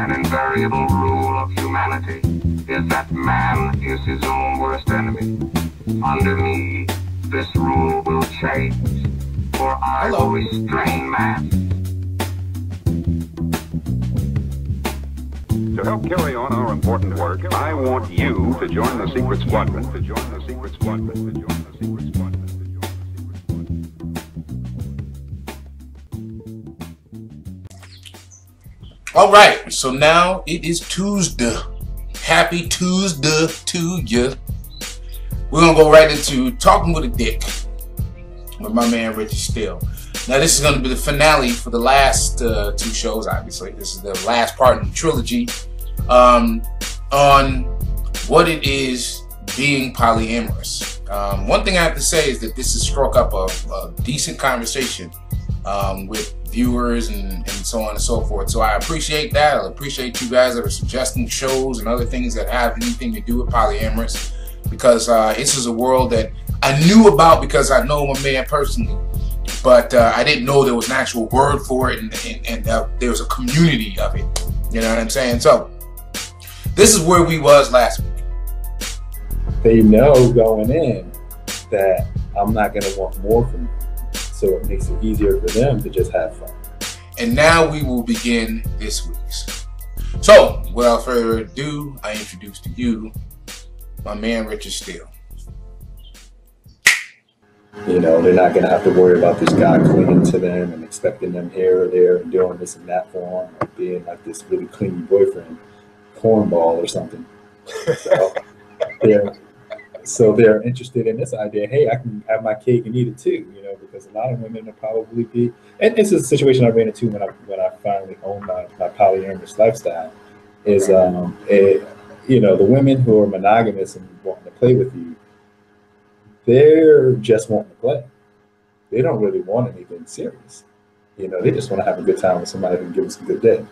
An invariable rule of humanity is that man is his own worst enemy. Under me, this rule will change, for I will restrain man. To help carry on our important work, I want you to join the secret squadron. All right, so now it is Tuesday. Happy Tuesday to you. We're gonna go right into Talking with a Dick with my man Richard Steele. Now this is gonna be the finale for the last two shows. Obviously, this is the last part in the trilogy on what it is being polyamorous. One thing I have to say is that this has struck up a decent conversation with viewers and so on and so forth. So I appreciate that. I appreciate you guys that are suggesting shows and other things that have anything to do with polyamorous, because this is a world that I knew about because I know my man personally, but I didn't know there was an actual word for it, and there was a community of it. You know what I'm saying? So this is where we was last week. They know going in that I'm not going to want more from them. So it makes it easier for them to just have fun. And now we will begin this week's. So, without further ado, I introduce to you my man Richard Steele. You know, they're not going to have to worry about this guy clinging to them and expecting them here or there and doing this and that for them, or being like this really clingy boyfriend, cornball or something. So they're interested in this idea. Hey, I can have my cake and eat it too, you know, because a lot of women will probably be, and this is a situation I ran into when I finally owned my polyamorous lifestyle, is you know, the women who are monogamous and wanting to play with you, they're just wanting to play. They don't really want anything serious. You know, they just want to have a good time with somebody who can give them some good day.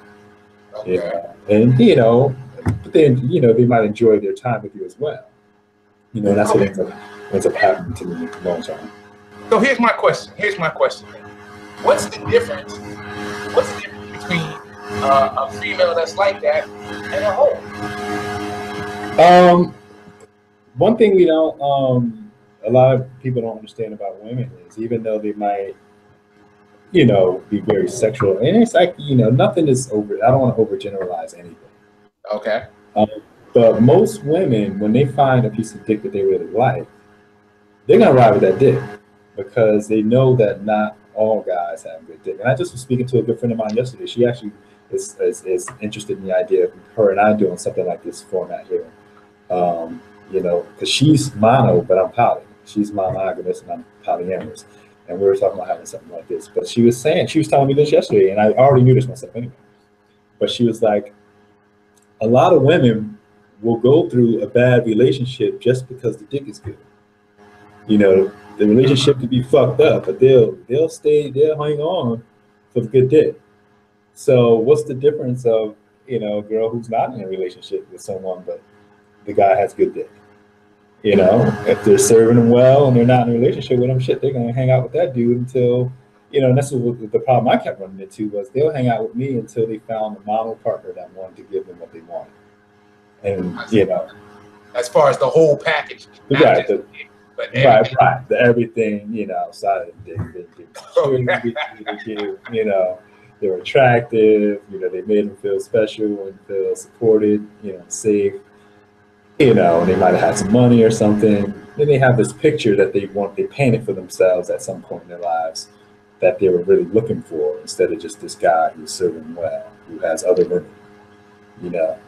Okay. Yeah. And you know, but then you know, they might enjoy their time with you as well. You know, that's what ends up happening to me long term. So here's my question. What's the difference? What's the difference between a female that's like that and a hoe? One thing we don't, a lot of people don't understand about women is, even though they might, you know, be very sexual, and it's like, you know, nothing is over. I don't want to overgeneralize anything. Okay. But most women, when they find a piece of dick that they really like, they're gonna ride with that dick because they know that not all guys have good dick. And I just was speaking to a good friend of mine yesterday. She actually is interested in the idea of her and I doing something like this format here. You know, because she's mono, but I'm poly. She's monogamous and I'm polyamorous. And we were talking about having something like this. But she was telling me this yesterday, and I already knew this myself anyway. But she was like, a lot of women will go through a bad relationship just because the dick is good. You know, the relationship could be fucked up, but they'll hang on for the good dick. So what's the difference of, you know, a girl who's not in a relationship with someone, but the guy has good dick? You know, if they're serving them well and they're not in a relationship with them, shit, they're gonna hang out with that dude until, you know, and that's what the problem I kept running into was they'll hang out with me until they found a mono partner that wanted to give them what they wanted. And you know, as far as the whole package, right? But everything. Right. Everything, you know, outside of the you know, they're attractive. You know, they made them feel special and feel supported. You know, safe. You know, and they might have had some money or something. Then they have this picture that they painted for themselves at some point in their lives that they were really looking for, instead of just this guy who's serving well, who has other women. You know.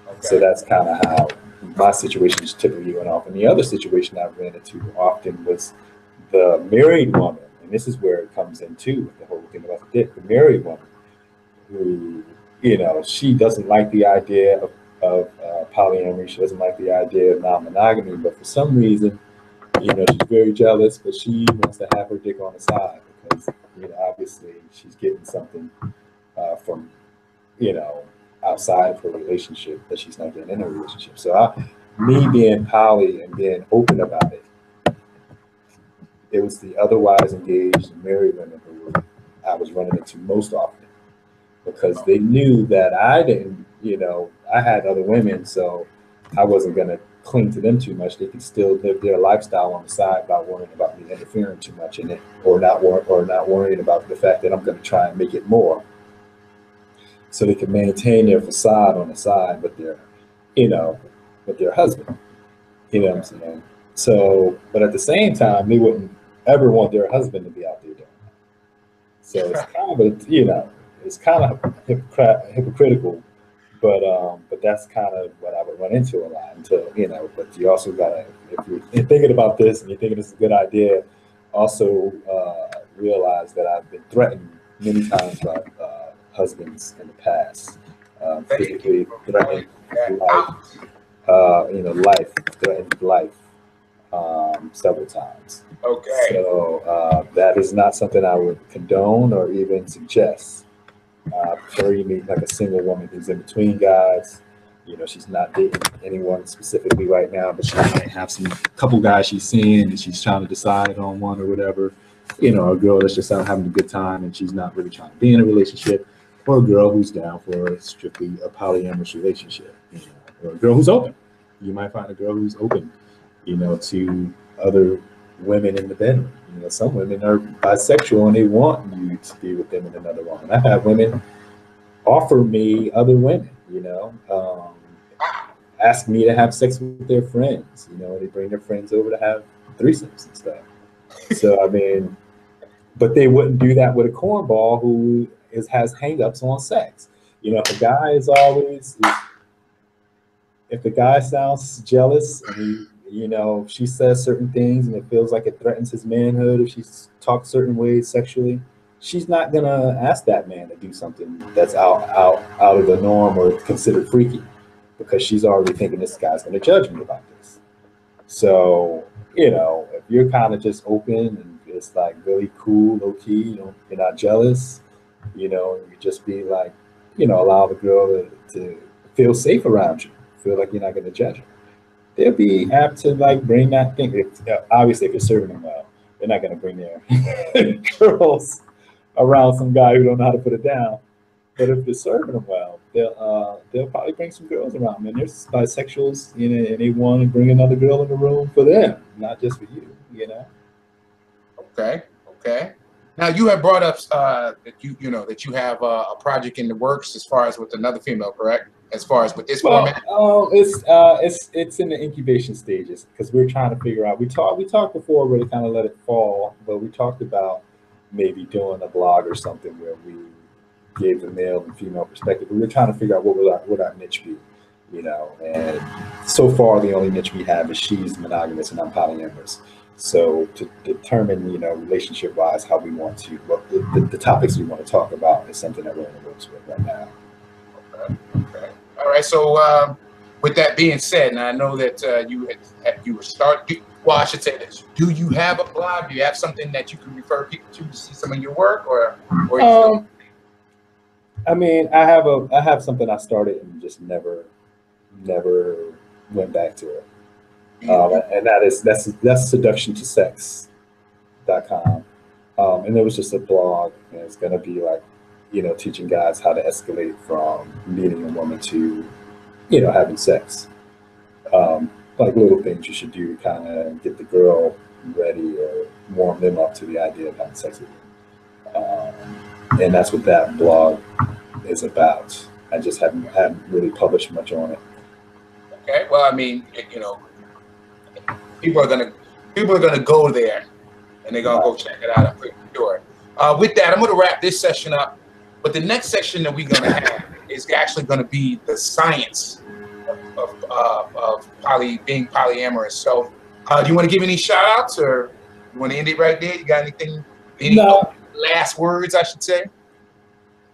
Okay. So that's kind of how my situations typically went off. And the other situation I ran into often was the married woman. And this is where it comes into the whole thing about the dick. The married woman who, you know, she doesn't like the idea of polyamory. She doesn't like the idea of non-monogamy. But for some reason, you know, she's very jealous, but she wants to have her dick on the side because, you know, obviously she's getting something from, you know, outside of her relationship that she's not getting in a relationship. So me being poly and being open about it, it was the otherwise engaged and married women who I was running into most often, because they knew that I didn't you know, I had other women, so I wasn't gonna cling to them too much. They could still live their lifestyle on the side without worrying about me interfering too much in it, or not worrying about the fact that I'm going to try and make it more. So they can maintain their facade on the side with their, you know, with their husband. You know what I'm saying? So, but at the same time, they wouldn't ever want their husband to be out there doing that. So it's kind of a, you know, it's kind of hypocritical, but that's kind of what I would run into a lot. Until, you know, but you also gotta, if you're thinking about this and you're thinking this is a good idea, also realize that I've been threatened many times by husbands in the past, physically threatened life, you know, threatened life several times. Okay. So that is not something I would condone or even suggest. Prefer you meet like a single woman who's in between guys. You know, she's not dating anyone specifically right now, but she might have some couple guys she's seeing and she's trying to decide on one or whatever. You know, a girl that's just out having a good time and she's not really trying to be in a relationship, or a girl who's down for strictly a polyamorous relationship. You know, or a girl who's open. You might find a girl who's open, you know, to other women in the bedroom. You know, some women are bisexual and they want you to be with them in another woman. I've had women offer me other women, you know, ask me to have sex with their friends. You know, they bring their friends over to have threesomes and stuff. So I mean, but they wouldn't do that with a cornball who has hangups on sex. You know, if the guy sounds jealous and he, you know, she says certain things and it feels like it threatens his manhood, if she talks certain ways sexually, she's not gonna ask that man to do something that's out of the norm or considered freaky, because she's already thinking this guy's gonna judge me about this. So, you know, if you're kind of just open and it's like really cool, low key, you know, you're not jealous, you know, you just be like, you know, allow the girl to feel safe around you, feel like you're not gonna judge her. They'll be apt to like bring that thing. Obviously, if you're serving them well, they're not going to bring their girls around some guy who don't know how to put it down. But if they're serving them well, they'll probably bring some girls around. And there's bisexuals, you know, and they want to bring another girl in the room for them, not just for you. You know. Okay. Now you have brought up that you have a project in the works as far as with another female, correct? As far as with this format? It's in the incubation stages because we're trying to figure out. We talked before where we kind of let it fall, but we talked about maybe doing a blog or something where we gave the male and female perspective. We were trying to figure out what our niche be, you know. And so far, the only niche we have is she's monogamous and I'm polyamorous. So to determine, you know, relationship-wise, how we want to, the topics we want to talk about is something that we're in the works with right now. Okay. All right. So with that being said, and I know that you were starting. Well, I should say this: do you have a blog? Do you have something that you can refer people to see some of your work, or I mean, I have something I started and just never went back to it. And that's seductiontosex.com. And it was just a blog, and it's gonna be like, you know, teaching guys how to escalate from meeting a woman to, you know, having sex. Like little things you should do to kind of get the girl ready or warm them up to the idea of having sex with you. And that's what that blog is about. I just haven't really published much on it. Okay. Well, I mean, you know, people are gonna go there, and they're gonna go check it out. I'm pretty sure. With that, I'm gonna wrap this session up. But the next section that we're going to have is actually going to be the science of being polyamorous. So do you want to give any shout outs, or you want to end it right there? You got anything, last words, I should say?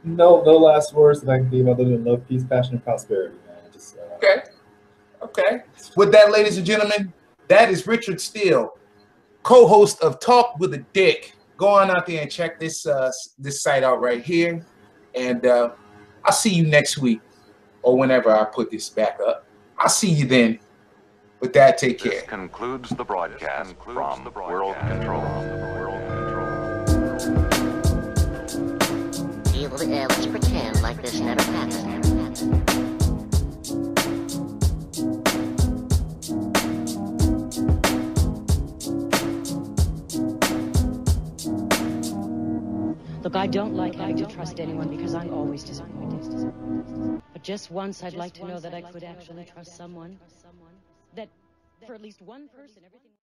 No last words that I can give other than love, peace, passion, and prosperity, man. Okay. With that, ladies and gentlemen, that is Richard Steele, co-host of Talk with a Dick. Go on out there and check this site out right here. And I'll see you next week or whenever I put this back up. I'll see you then. With that, take care. This concludes the broadcast from World Control. Let's pretend like this never happened. Look, I don't like having to trust anyone because I'm always disappointed. But just once, I'd like to know that I could actually trust someone. That for at least one person, everything...